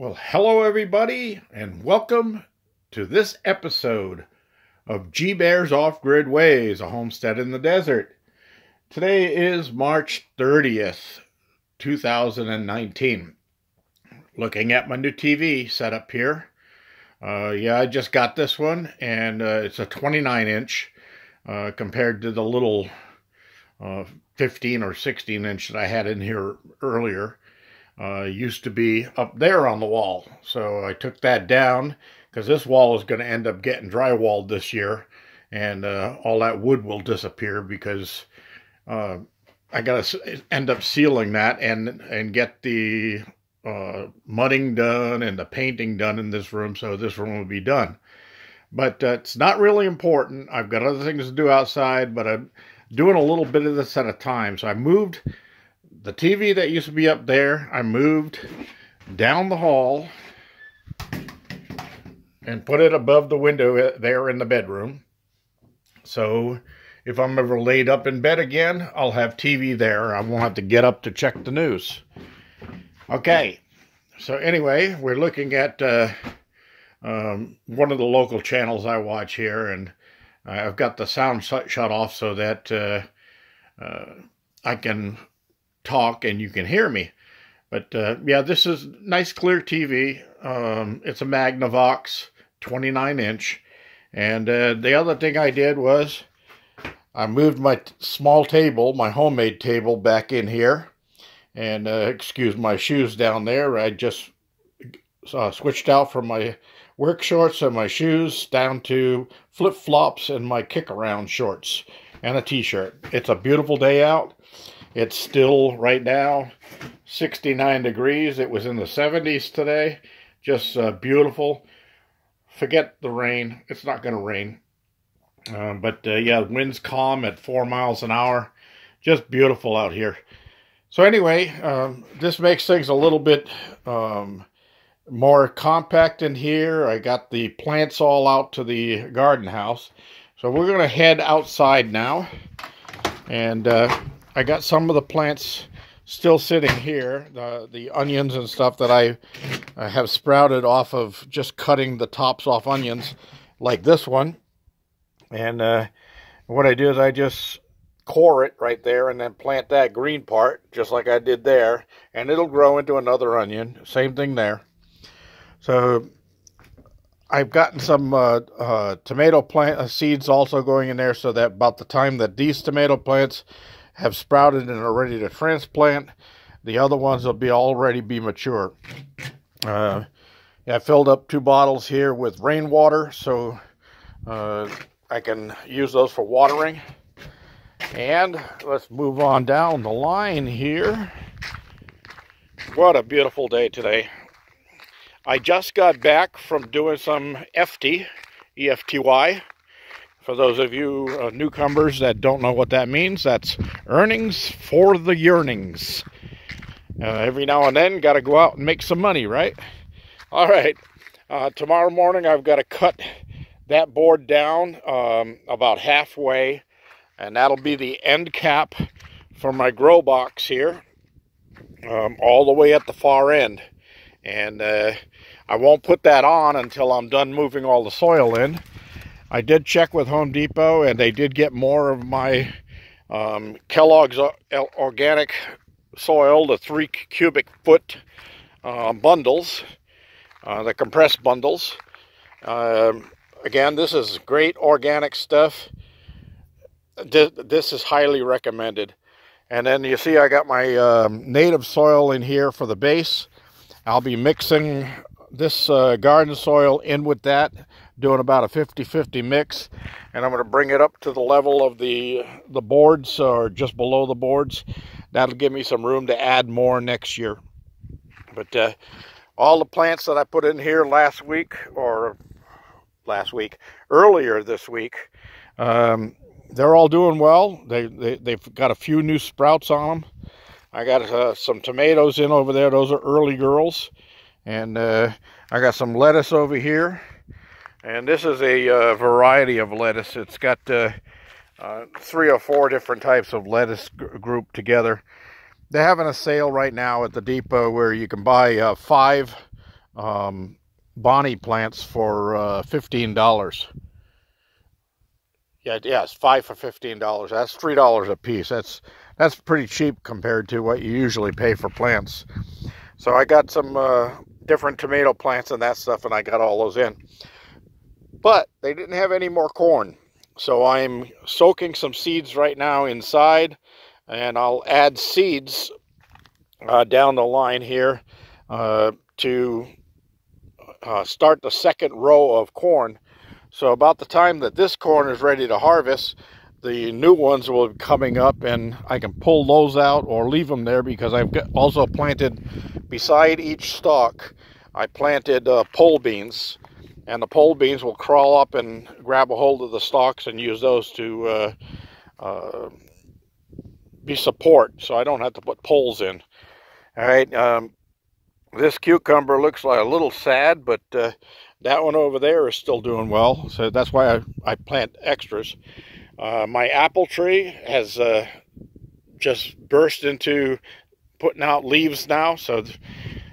Well, hello everybody, and welcome to this episode of GBear's Off-Grid Ways, a homestead in the desert. Today is March 30th, 2019. Looking at my new TV setup here. I just got this one, and it's a 29-inch compared to the little 15 or 16-inch that I had in here earlier. Used to be up there on the wall, so I took that down because this wall is going to end up getting drywalled this year, and all that wood will disappear because I got to end up sealing that and get the mudding done and the painting done in this room, so this room will be done. But it's not really important. I've got other things to do outside, but I'm doing a little bit of this at a time. So I moved the TV that used to be up there, I moved down the hall and put it above the window there in the bedroom. So if I'm ever laid up in bed again, I'll have TV there. I won't have to get up to check the news. Okay, so anyway, we're looking at one of the local channels I watch here, and I've got the sound shut off so that I can talk and you can hear me. But yeah, this is nice clear TV. It's a Magnavox 29-inch, and the other thing I did was I moved my small table, my homemade table, back in here, and excuse my shoes down there. I just switched out from my work shorts and my shoes down to flip-flops and my kick-around shorts and a t-shirt. It's a beautiful day out. It's still, right now, 69 degrees. It was in the 70s today. Just beautiful. Forget the rain. It's not going to rain. Yeah, wind's calm at 4 miles an hour. Just beautiful out here. So anyway, this makes things a little bit more compact in here. I got the plants all out to the garden house. So we're going to head outside now. And I got some of the plants still sitting here, the onions and stuff that I have sprouted off of just cutting the tops off onions, like this one. And what I do is I just core it right there and then plant that green part, just like I did there, and it'll grow into another onion. Same thing there. So I've gotten some tomato plant seeds also going in there, so that about the time that these tomato plants have sprouted and are ready to transplant, the other ones will already be mature. I filled up 2 bottles here with rainwater, so I can use those for watering. And let's move on down the line here. What a beautiful day today. I just got back from doing some EFTY, EFTY. For those of you newcomers that don't know what that means, that's earnings for the yearnings. Every now and then, got to go out and make some money, right? All right. Tomorrow morning, I've got to cut that board down about halfway, and that'll be the end cap for my grow box here, all the way at the far end. And I won't put that on until I'm done moving all the soil in. I did check with Home Depot, and they did get more of my Kellogg's organic soil, the 3 cubic foot bundles, the compressed bundles. Again, this is great organic stuff. This is highly recommended. And then you see I got my native soil in here for the base. I'll be mixing this garden soil in with that, doing about a 50-50 mix, and I'm going to bring it up to the level of the boards, or just below the boards. That'll give me some room to add more next year. But all the plants that I put in here earlier this week, they're all doing well. They've got a few new sprouts on them. I got some tomatoes in over there. Those are early girls. And I got some lettuce over here. And this is a variety of lettuce. It's got 3 or 4 different types of lettuce grouped together. They're having a sale right now at the depot where you can buy 5 Bonnie plants for $15. Yeah, it's 5 for $15. That's $3 a piece. That's pretty cheap compared to what you usually pay for plants. So I got some different tomato plants and that stuff, and I got all those in. But they didn't have any more corn. So I'm soaking some seeds right now inside, and I'll add seeds down the line here to start the second row of corn. So about the time that this corn is ready to harvest, the new ones will be coming up, and I can pull those out or leave them there, because I've also planted beside each stalk, I planted pole beans, and the pole beans will crawl up and grab a hold of the stalks and use those to be support, so I don't have to put poles in. All right, this cucumber looks like a little sad, but that one over there is still doing well, so that's why I plant extras. My apple tree has just burst into putting out leaves now, so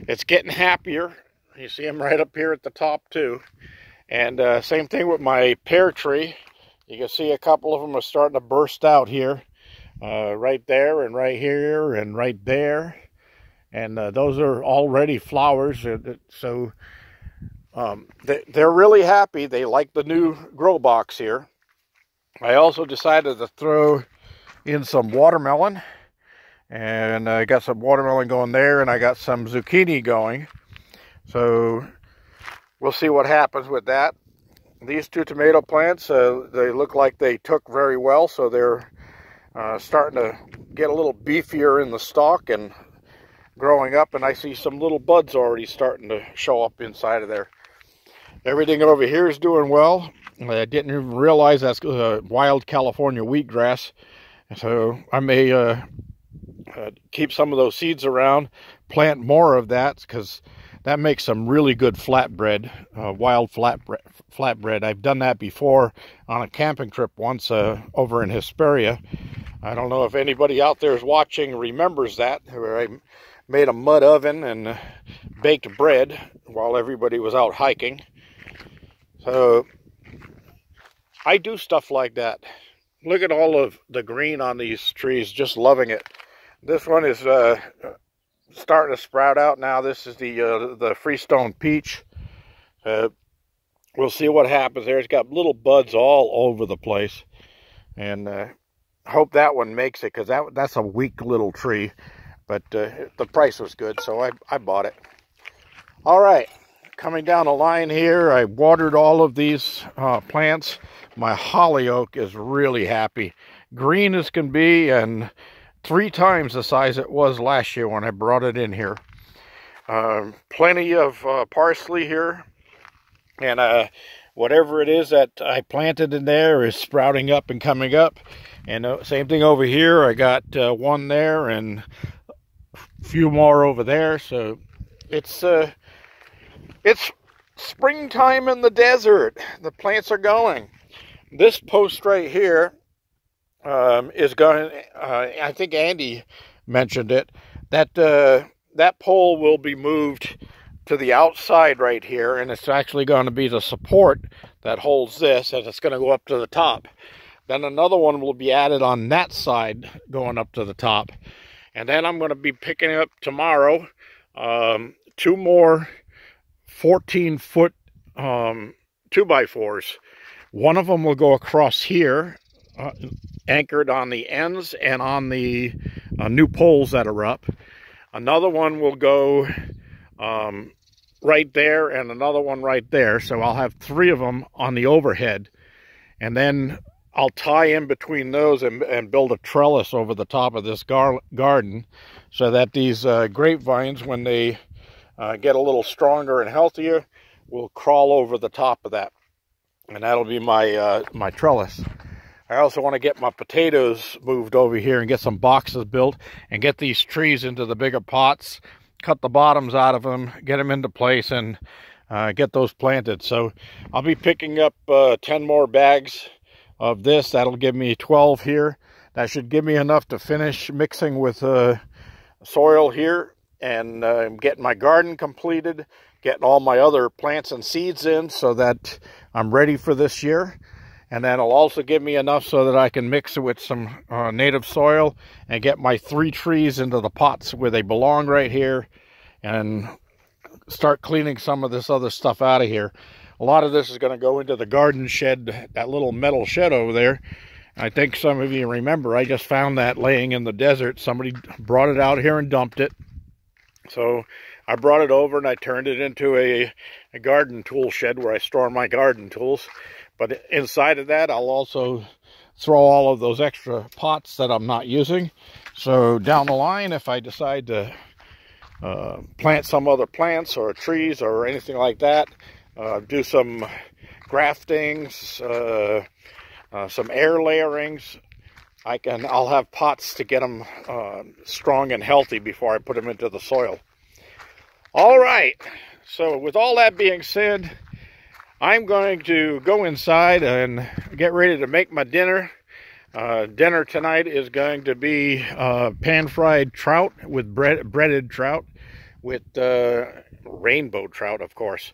it's getting happier. You see them right up here at the top too. And same thing with my pear tree. You can see a couple of them are starting to burst out here. Right there and right here and right there. And those are already flowers. So they're really happy. They like the new grow box here. I also decided to throw in some watermelon. And I got some watermelon going there, and I got some zucchini going. So we'll see what happens with that. These two tomato plants, they look like they took very well, so they're starting to get a little beefier in the stalk and growing up, and I see some little buds already starting to show up inside of there. Everything over here is doing well. I didn't even realize that's wild California wheatgrass, so I may keep some of those seeds around, plant more of that, because that makes some really good flatbread, wild flatbread. I've done that before on a camping trip once over in Hesperia. I don't know if anybody out there is watching remembers that, where I made a mud oven and baked bread while everybody was out hiking. So I do stuff like that. Look at all of the green on these trees, just loving it. This one is starting to sprout out now. This is the Freestone Peach. We'll see what happens there. It's got little buds all over the place, and hope that one makes it, because that's a weak little tree. But the price was good, so I bought it. All right, coming down the line here, I watered all of these plants. My holly oak is really happy, green as can be, and 3 times the size it was last year when I brought it in here. Plenty of parsley here, and whatever it is that I planted in there is sprouting up and coming up. And same thing over here. I got one there and a few more over there. So it's springtime in the desert. The plants are going. This post right here is going, I think Andy mentioned it, that that pole will be moved to the outside right here, and it's actually going to be the support that holds this, and it's going to go up to the top. Then another one will be added on that side going up to the top. And then I'm going to be picking up tomorrow 2 more 14-foot 2x4s. One of them will go across here, anchored on the ends and on the new poles that are up. Another one will go right there, and another one right there. So I'll have 3 of them on the overhead. And then I'll tie in between those and build a trellis over the top of this garden, so that these grapevines, when they get a little stronger and healthier, will crawl over the top of that. And that'll be my my trellis. I also want to get my potatoes moved over here and get some boxes built and get these trees into the bigger pots, cut the bottoms out of them, get them into place, and get those planted. So I'll be picking up 10 more bags of this. That'll give me 12 here. That should give me enough to finish mixing with soil here and I'm getting my garden completed, getting all my other plants and seeds in so that I'm ready for this year. And then it'll also give me enough so that I can mix it with some native soil and get my 3 trees into the pots where they belong right here, and start cleaning some of this other stuff out of here. A lot of this is going to go into the garden shed, that little metal shed over there. I think some of you remember, I just found that laying in the desert. Somebody brought it out here and dumped it. So I brought it over and I turned it into a garden tool shed where I store my garden tools. But inside of that, I'll also throw all of those extra pots that I'm not using. So down the line, if I decide to plant some other plants or trees or anything like that, do some graftings, some air layerings, I'll have pots to get them strong and healthy before I put them into the soil. All right, so with all that being said, I'm going to go inside and get ready to make my dinner. Dinner tonight is going to be pan-fried trout with breaded trout with rainbow trout, of course,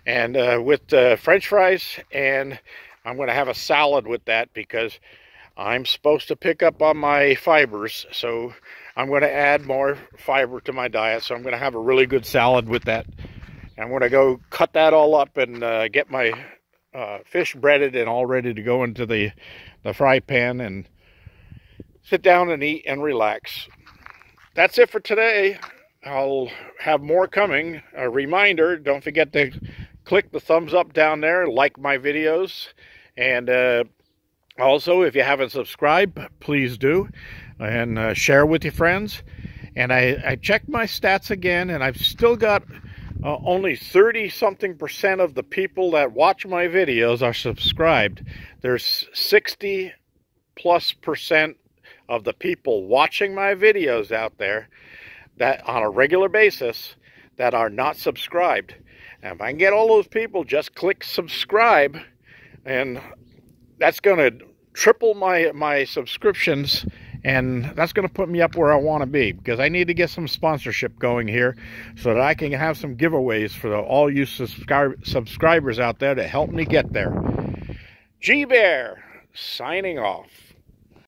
and with French fries, and I'm going to have a salad with that because I'm supposed to pick up on my fibers, so I'm going to add more fiber to my diet, so I'm going to have a really good salad with that. I'm going to go cut that all up and get my fish breaded and all ready to go into the fry pan and sit down and eat and relax. That's it for today. I'll have more coming. A reminder, don't forget to click the thumbs up down there, like my videos, and also if you haven't subscribed, please do, and share with your friends. And I checked my stats again, and I've still got only 30-something% of the people that watch my videos are subscribed. There's 60+% of the people watching my videos out there that on a regular basis that are not subscribed. And if I can get all those people, just click subscribe, and that's going to triple my subscriptions, and that's going to put me up where I want to be, because I need to get some sponsorship going here so that I can have some giveaways for all you subscribers out there to help me get there. GBear signing off.